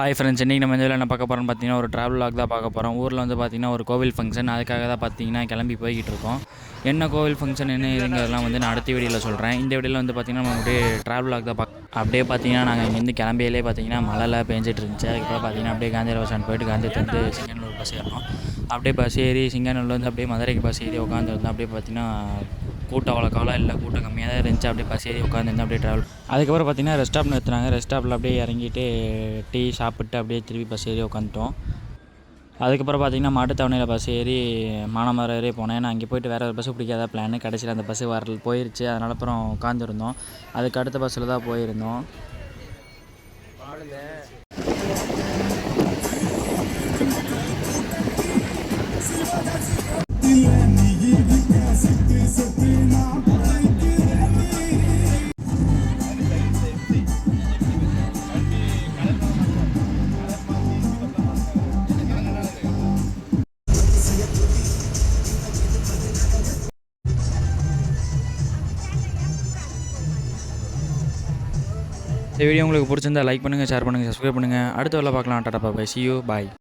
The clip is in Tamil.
ஹாய் ஃப்ரெண்ட்ஸ், இன்றைக்கி நம்ம இதில் என்ன பார்க்க போகிறோம்னு பார்த்தீங்கன்னா ஒரு ட்ராவல் வ்ளாக் தான் பார்க்க போகிறோம். ஊரில் வந்து பார்த்திங்கன்னா ஒரு கோவில் ஃபங்க்ஷன், அதுக்காக தான் பார்த்தீங்கன்னா கிளம்பி போய்கிட்டு இருக்கோம். என்ன கோவில் ஃபங்க்ஷன் என்ன இதுங்கிறதெல்லாம் வந்து நான் அடுத்த வீடியோவில் சொல்கிறேன். இந்த வீடியோவில் வந்து பார்த்திங்கன்னா நம்ம அப்படியே ட்ராவல் வ்ளாக் தான் அப்படியே பார்த்தீங்கன்னா நாங்கள் இங்கேருந்து கிளம்பியிலே பார்த்தீங்கன்னா மழைலாம் பேஞ்சிட்டு இருந்துச்சு. அதுக்கப்புறம் பார்த்தீங்கன்னா அப்படியே காந்தி பஸ் ஸ்டாண்ட் போய்ட்டு காந்திலேருந்து சிங்கநல்லூர் பஸ் ஏறணும். அப்படியே பஸ் ஏறி சிங்கநல்லூர்லேருந்து அப்படியே மதுரைக்கு பஸ் ஏறி உட்காந்துருந்தோம். அப்படியே பார்த்தீங்கன்னா கூட்டம் அவ்வளோக்காலாம் இல்லை, கூட்டம் கம்மியாக தான் இருந்துச்சு. அப்படியே பஸ் ஏறி உட்காந்துருந்தோம், அப்படியே ட்ராவல். அதுக்கப்புறம் பார்த்தீங்கன்னா ரெஸ்ட் ஸ்டாப் நிறுத்துனாங்க. ரெஸ்ட் ஸ்டாப்பில் அப்படியே இறங்கிட்டு டீ சாப்பிட்டு அப்படியே திருப்பி பஸ் ஏறி உட்காந்துட்டோம். அதுக்கப்புறம் பார்த்தீங்கன்னா மாட்டுத்தாவணையில் பஸ் ஏறி மானாமரம் ஏறி போனேன். ஏன்னா அங்கே போய்ட்டு வேறு ஒரு பஸ்ஸு பிடிக்காத பிளான். கடைசியில் அந்த பஸ்ஸு போயிடுச்சு. அதனால் அப்புறம் உட்காந்துருந்தோம். அதுக்கு அடுத்த பஸ்ஸில் தான் போயிருந்தோம். இந்த வீடியோ உங்களுக்கு பிடிச்சிருந்தா லைக் பண்ணுங்கள், ஷேர் பண்ணுங்கள், சப்ஸ்கிரைப் பண்ணுங்கள். அடுத்த வேலை பார்க்கலாம். டாடா பாய், see you, bye.